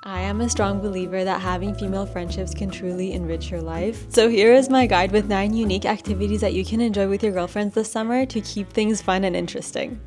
I am a strong believer that having female friendships can truly enrich your life. So here is my guide with 9 unique activities that you can enjoy with your girlfriends this summer to keep things fun and interesting.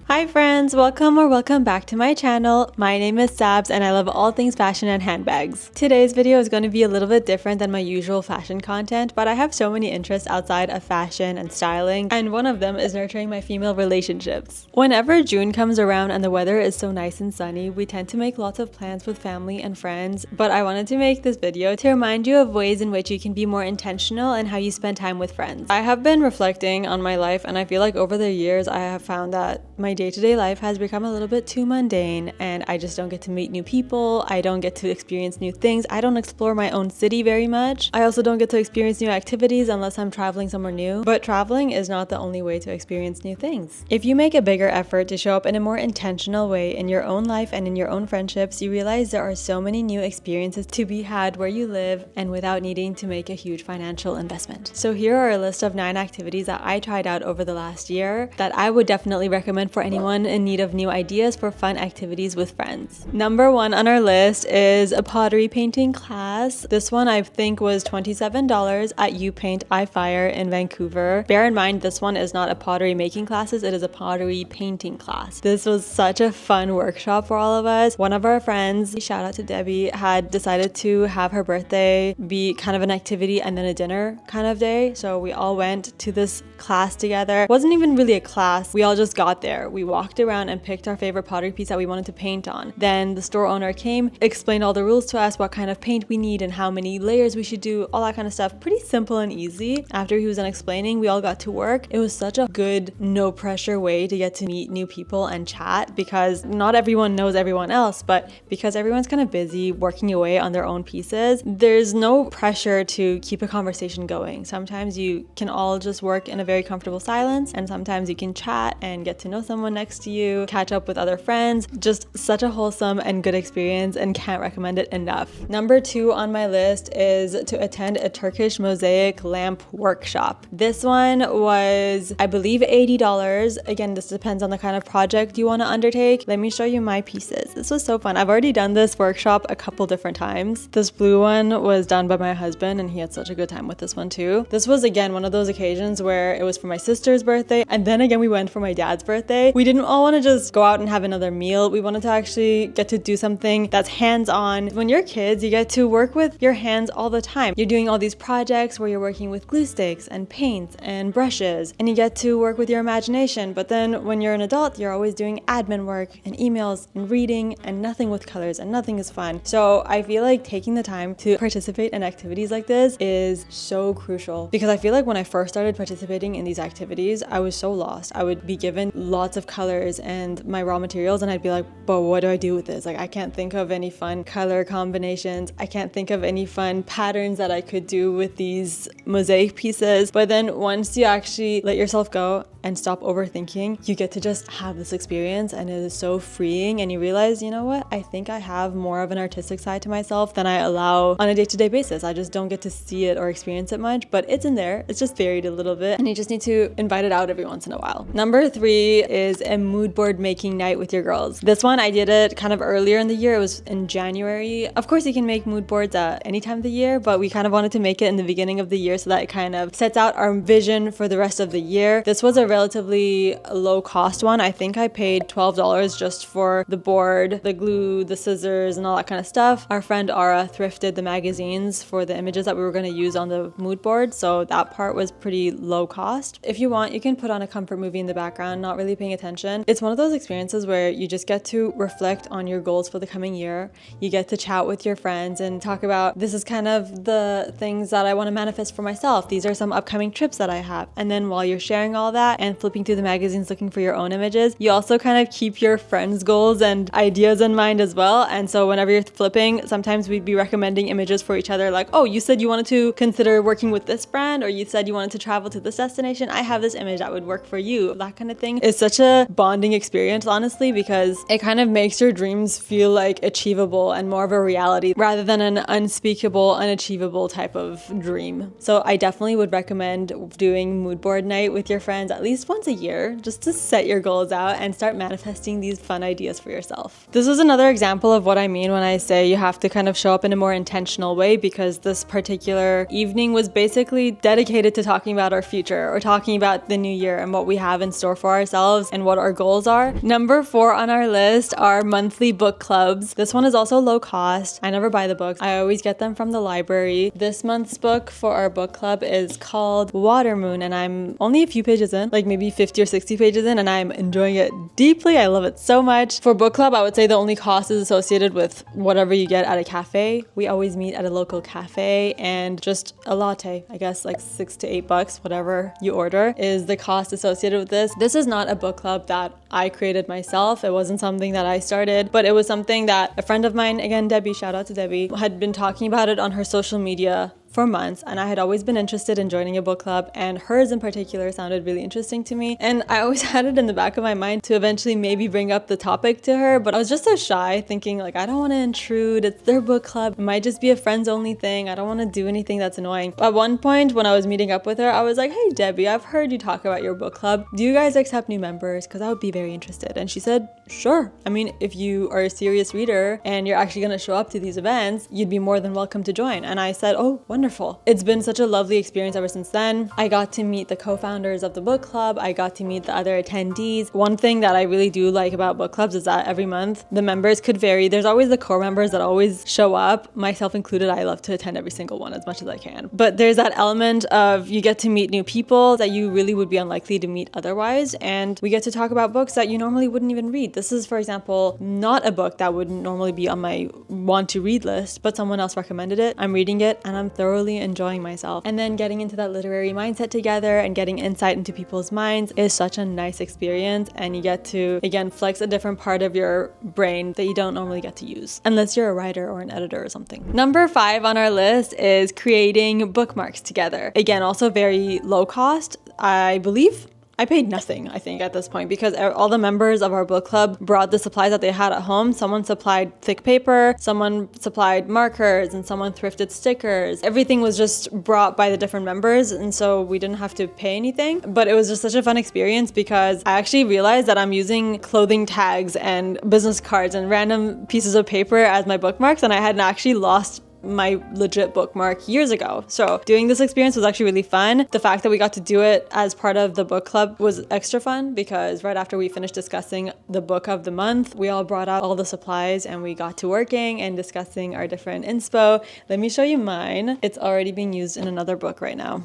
Hi friends, welcome back to my channel. My name is Sabs and I love all things fashion and handbags. Today's video is going to be a little bit different than my usual fashion content, but I have so many interests outside of fashion and styling, and one of them is nurturing my female relationships. Whenever June comes around and the weather is so nice and sunny, we tend to make lots of plans with family and friends, but I wanted to make this video to remind you of ways in which you can be more intentional in how you spend time with friends. I have been reflecting on my life and I feel like over the years I have found that my day-to-day life has become a little bit too mundane and I just don't get to meet new people. I don't get to experience new things. I don't explore my own city very much. I also don't get to experience new activities unless I'm traveling somewhere new. But traveling is not the only way to experience new things. If you make a bigger effort to show up in a more intentional way in your own life and in your own friendships, you realize there are so many new experiences to be had where you live and without needing to make a huge financial investment. So here are a list of 9 activities that I tried out over the last year that I would definitely recommend for anyone in need of new ideas for fun activities with friends. Number 1 on our list is a pottery painting class. This one I think was $27 at You Paint I Fire in Vancouver. Bear in mind, this one is not a pottery making classes, it is a pottery painting class. This was such a fun workshop for all of us. One of our friends, shout out to Debbie, had decided to have her birthday be kind of an activity and then a dinner kind of day. So we all went to this class together. It wasn't even really a class. We all just got there. We walked around and picked our favorite pottery piece that we wanted to paint on. Then the store owner came, explained all the rules to us, what kind of paint we need and how many layers we should do, all that kind of stuff. Pretty simple and easy. After he was done explaining, we all got to work. It was such a good, no pressure way to get to meet new people and chat, because not everyone knows everyone else, but because everyone's kind of busy working away on their own pieces, there's no pressure to keep a conversation going. Sometimes you can all just work in a very comfortable silence, and sometimes you can chat and get to know someone next to you, catch up with other friends. Just such a wholesome and good experience, and can't recommend it enough. Number 2 on my list is to attend a Turkish Mosaic lamp workshop. This one was, I believe, $80. Again, this depends on the kind of project you want to undertake. Let me show you my pieces. This was so fun. I've already done this workshop a couple different times. This blue one was done by my husband and he had such a good time with this one too. This was again one of those occasions where it was for my sister's birthday, and then again we went for my dad's birthday. We didn't all want to just go out and have another meal. We wanted to actually get to do something that's hands-on. When you're kids, you get to work with your hands all the time. You're doing all these projects where you're working with glue sticks and paints and brushes, and you get to work with your imagination. But then when you're an adult, you're always doing admin work and emails and reading, and nothing with colors and nothing is fun. So I feel like taking the time to participate in activities like this is so crucial, because I feel like when I first started participating in these activities, I was so lost. I would be given lots of colors and my raw materials and I'd be like, but what do I do with this? Like, I can't think of any fun color combinations. I can't think of any fun patterns that I could do with these mosaic pieces. But then once you actually let yourself go and stop overthinking, you get to just have this experience, and it is so freeing, and you realize, you know what, I think I have more of an artistic side to myself than I allow on a day-to-day basis. I just don't get to see it or experience it much, but it's in there. It's just buried a little bit, and you just need to invite it out every once in a while. Number 3 is a mood board making night with your girls. This one, I did it kind of earlier in the year. It was in January. Of course, you can make mood boards at any time of the year, but we kind of wanted to make it in the beginning of the year so that it kind of sets out our vision for the rest of the year. This was a relatively low cost one. I think I paid $12 just for the board, the glue, the scissors, and all that kind of stuff. Our friend Ara thrifted the magazines for the images that we were going to use on the mood board, so that part was pretty low cost. If you want, you can put on a comfort movie in the background, not really paying attention. It's one of those experiences where you just get to reflect on your goals for the coming year. You get to chat with your friends and talk about, this is kind of the things that I want to manifest for myself. These are some upcoming trips that I have. And then while you're sharing all that and flipping through the magazines looking for your own images, you also kind of keep your friends' goals and ideas in mind as well. And so whenever you're flipping, sometimes we'd be recommending images for each other, like, oh, you said you wanted to consider working with this brand, or you said you wanted to travel to this destination. I have this image that would work for you. That kind of thing is such a a bonding experience, honestly, because it kind of makes your dreams feel like achievable and more of a reality rather than an unspeakable, unachievable type of dream. So I definitely would recommend doing mood board night with your friends at least once a year, just to set your goals out and start manifesting these fun ideas for yourself. This was another example of what I mean when I say you have to kind of show up in a more intentional way, because this particular evening was basically dedicated to talking about our future, or talking about the new year and what we have in store for ourselves and what our goals are. Number 4 on our list are monthly book clubs. This one is also low cost. I never buy the books. I always get them from the library. This month's book for our book club is called Water Moon, and I'm only a few pages in, like maybe 50 or 60 pages in, and I'm enjoying it deeply. I love it so much. For book club, I would say the only cost is associated with whatever you get at a cafe. We always meet at a local cafe, and just a latte, I guess like $6 to $8, whatever you order, is the cost associated with this. This is not a book club that I created myself. It wasn't something that I started, but it was something that a friend of mine, again, Debbie, shout out to Debbie, had been talking about it on her social media for months, and I had always been interested in joining a book club, and hers in particular sounded really interesting to me, and I always had it in the back of my mind to eventually maybe bring up the topic to her, but I was just so shy, thinking like, I don't want to intrude, it's their book club, it might just be a friends only thing, I don't want to do anything that's annoying. At one point when I was meeting up with her, I was like, hey Debbie, I've heard you talk about your book club, do you guys accept new members? Because I would be very interested. And she said, sure, I mean, if you are a serious reader and you're actually going to show up to these events, you'd be more than welcome to join. And I said, oh, wonderful. It's been such a lovely experience ever since then. I got to meet the co-founders of the book club. I got to meet the other attendees. One thing that I really do like about book clubs is that every month the members could vary. There's always the core members that always show up, myself included. I love to attend every single one as much as I can. But there's that element of you get to meet new people that you really would be unlikely to meet otherwise. And we get to talk about books that you normally wouldn't even read. This is, for example, not a book that would normally be on my want to read list, but someone else recommended it. I'm reading it and I'm thoroughly enjoying myself. And then getting into that literary mindset together and getting insight into people's minds is such a nice experience. And you get to, again, flex a different part of your brain that you don't normally get to use, unless you're a writer or an editor or something. Number 5 on our list is creating bookmarks together. Again, also very low cost. I believe I paid nothing, I think, at this point, because all the members of our book club brought the supplies that they had at home. Someone supplied thick paper, someone supplied markers, and someone thrifted stickers. Everything was just brought by the different members, and so we didn't have to pay anything. But it was just such a fun experience because I actually realized that I'm using clothing tags and business cards and random pieces of paper as my bookmarks, and I hadn't actually lost my legit bookmark years ago. So doing this experience was actually really fun. The fact that we got to do it as part of the book club was extra fun because right after we finished discussing the book of the month, we all brought out all the supplies and we got to working and discussing our different inspo. Let me show you mine. It's already being used in another book right now.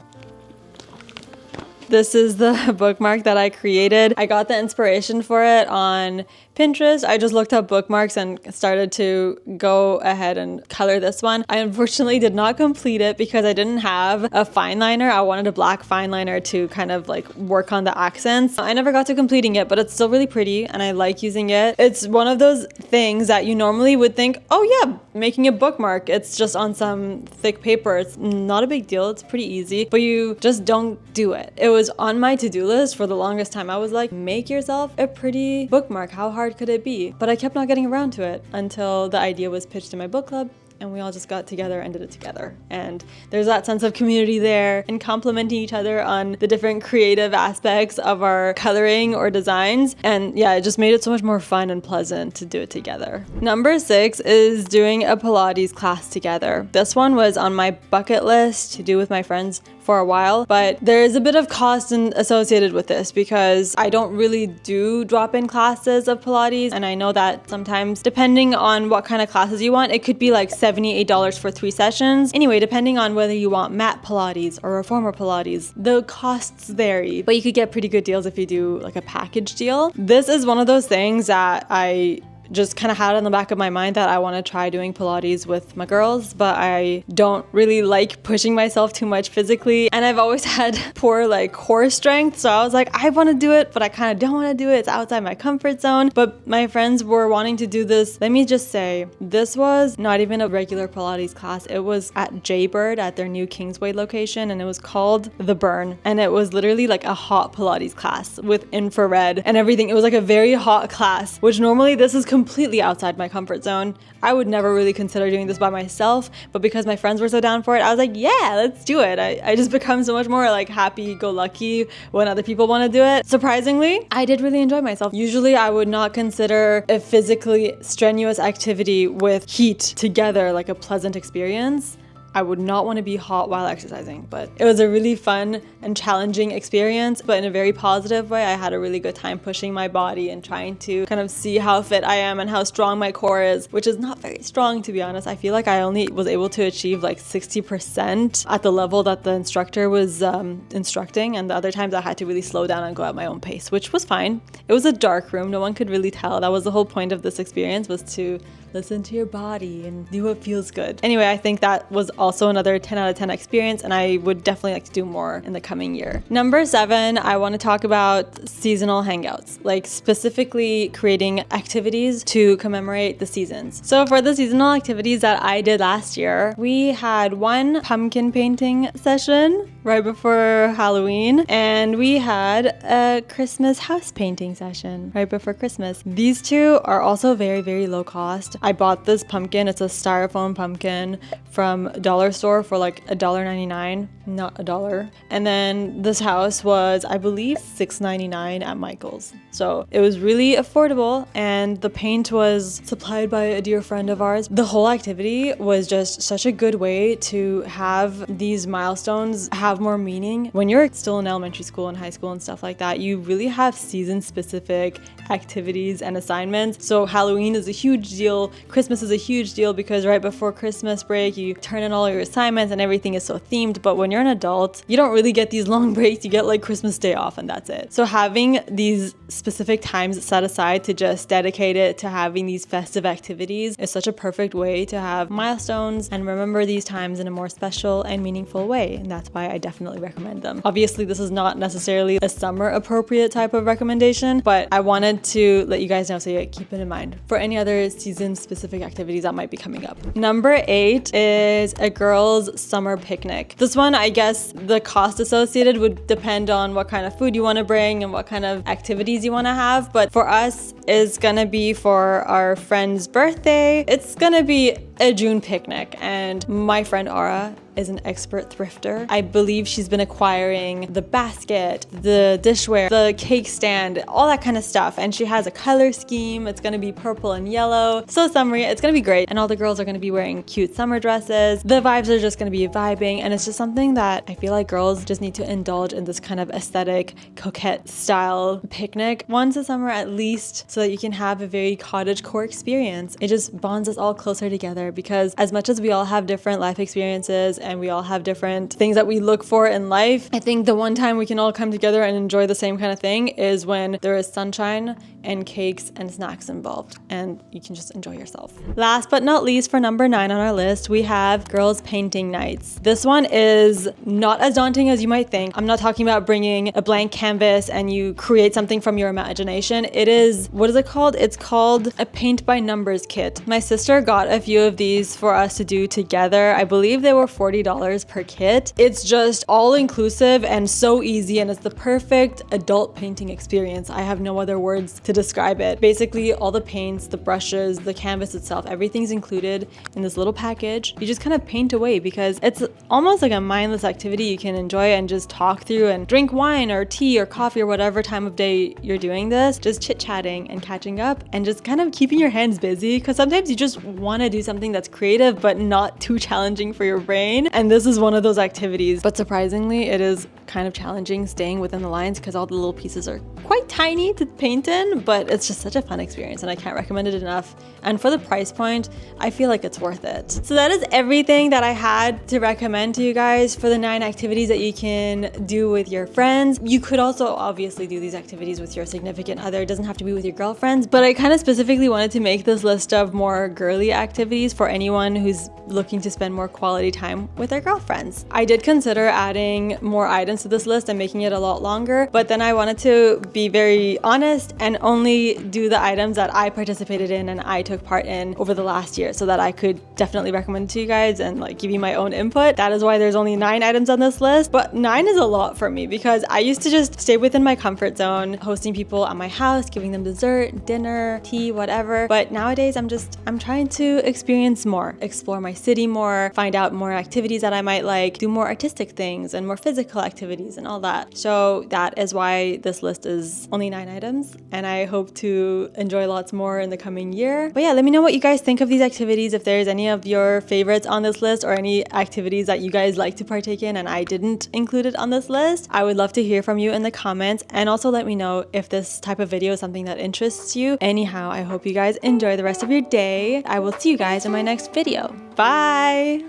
This is the bookmark that I created. I got the inspiration for it on Pinterest. I just looked up bookmarks and started to go ahead and color this one. I unfortunately did not complete it because I didn't have a fine liner. I wanted a black fine liner to kind of like work on the accents. I never got to completing it, but it's still really pretty and I like using it. It's one of those things that you normally would think, oh yeah, making a bookmark, it's just on some thick paper. It's not a big deal. It's pretty easy, but you just don't do it. It was on my to-do list for the longest time. I was like, make yourself a pretty bookmark. How hard could it be? But I kept not getting around to it until the idea was pitched in my book club and we all just got together and did it together. And there's that sense of community there and complimenting each other on the different creative aspects of our coloring or designs. And yeah, it just made it so much more fun and pleasant to do it together. Number 6 is doing a Pilates class together. This one was on my bucket list to do with my friends for a while, but there is a bit of cost associated with this because I don't really do drop-in classes of Pilates, and I know that sometimes depending on what kind of classes you want, it could be like $78 for 3 sessions. Anyway, depending on whether you want mat Pilates or reformer Pilates, the costs vary, but you could get pretty good deals if you do like a package deal. This is one of those things that I just kind of had it in the back of my mind that I want to try doing Pilates with my girls, but I don't really like pushing myself too much physically. And I've always had poor like core strength. So I was like, I want to do it, but I kind of don't want to do it. It's outside my comfort zone. But my friends were wanting to do this. Let me just say, this was not even a regular Pilates class. It was at Jaybird at their new Kingsway location, and it was called The Burn. And it was literally like a hot Pilates class with infrared and everything. It was like a very hot class, which normally this is completely outside my comfort zone. I would never really consider doing this by myself, but because my friends were so down for it, I was like, yeah, let's do it. I just become so much more like happy-go-lucky when other people want to do it. Surprisingly, I did really enjoy myself. Usually I would not consider a physically strenuous activity with heat together like a pleasant experience. I would not want to be hot while exercising, but it was a really fun and challenging experience, but in a very positive way. I had a really good time pushing my body and trying to kind of see how fit I am and how strong my core is, which is not very strong, to be honest. I feel like I only was able to achieve like 60% at the level that the instructor was instructing, and the other times I had to really slow down and go at my own pace, which was fine. It was a dark room. No one could really tell. That was the whole point of this experience, was to listen to your body and do what feels good. Anyway, I think that was also another 10 out of 10 experience, and I would definitely like to do more in the coming year. Number 7, I want to talk about seasonal hangouts, like specifically creating activities to commemorate the seasons. So for the seasonal activities that I did last year, we had one pumpkin painting session right before Halloween, and we had a Christmas house painting session right before Christmas. These two are also very, very low cost. I bought this pumpkin. It's a styrofoam pumpkin from a dollar store for like $1.99, not $1. And then this house was, I believe, $6.99 at Michael's. So it was really affordable, and the paint was supplied by a dear friend of ours. The whole activity was just such a good way to have these milestones have more meaning. When you're still in elementary school and high school and stuff like that, you really have season-specific activities and assignments. So Halloween is a huge deal. Christmas is a huge deal because right before Christmas break, you turn in all your assignments and everything is so themed. But when you're an adult, you don't really get these long breaks. You get like Christmas Day off and that's it. So having these specific times set aside to just dedicate it to having these festive activities is such a perfect way to have milestones and remember these times in a more special and meaningful way. And that's why I definitely recommend them. Obviously, this is not necessarily a summer appropriate type of recommendation, but I wanted to let you guys know, so you keep it in mind for any other season specific activities that might be coming up. Number 8 is a girls' summer picnic. This one, I guess the cost associated would depend on what kind of food you want to bring and what kind of activities you want to have. But for us, it's gonna be for our friend's birthday. It's gonna be a June picnic, and my friend Aura is an expert thrifter. I believe she's been acquiring the basket, the dishware, the cake stand, all that kind of stuff. And she has a color scheme. It's gonna be purple and yellow. So summery, it's gonna be great. And all the girls are gonna be wearing cute summer dresses. The vibes are just gonna be vibing. And it's just something that I feel like girls just need to indulge in, this kind of aesthetic, coquette style picnic once a summer at least, so that you can have a very cottagecore experience. It just bonds us all closer together, because as much as we all have different life experiences and we all have different things that we look for in life, I think the one time we can all come together and enjoy the same kind of thing is when there is sunshine and cakes and snacks involved, and you can just enjoy yourself. Last but not least, for number 9 on our list, we have girls painting nights. This one is not as daunting as you might think. I'm not talking about bringing a blank canvas and you create something from your imagination. It is, what is it called? It's called a paint by numbers kit. My sister got a few of these for us to do together. I believe they were $40 per kit. It's just all inclusive and so easy, and it's the perfect adult painting experience. I have no other words to describe it. Basically, all the paints, the brushes, the canvas itself, everything's included in this little package. You just kind of paint away, because it's almost like a mindless activity you can enjoy and just talk through and drink wine or tea or coffee or whatever time of day you're doing this, just chit-chatting and catching up and just kind of keeping your hands busy, because sometimes you just want to do something that's creative but not too challenging for your brain, and this is one of those activities. But surprisingly, it is kind of challenging staying within the lines because all the little pieces are quite tiny to paint in, but it's just such a fun experience and I can't recommend it enough. And for the price point, I feel like it's worth it. So that is everything that I had to recommend to you guys for the 9 activities that you can do with your friends. You could also obviously do these activities with your significant other. It doesn't have to be with your girlfriends, but I kind of specifically wanted to make this list of more girly activities for anyone who's looking to spend more quality time with their girlfriends. I did consider adding more items to this list and making it a lot longer, but then I wanted to be very honest and only do the items that I participated in and I took part in over the last year so that I could definitely recommend it to you guys and like give you my own input. That is why there's only 9 items on this list, but 9 is a lot for me because I used to just stay within my comfort zone, hosting people at my house, giving them dessert, dinner, tea, whatever. But nowadays I'm trying to experience more, explore my city more, find out more activities that I might like, do more artistic things and more physical activities and all that. So that is why this list is only 9 items and I hope to enjoy lots more in the coming year. But yeah, let me know what you guys think of these activities, if there's any of your favorites on this list or any activities that you guys like to partake in and I didn't include it on this list. I would love to hear from you in the comments and also let me know if this type of video is something that interests you. Anyhow, I hope you guys enjoy the rest of your day. I will see you guys in my next video. Bye!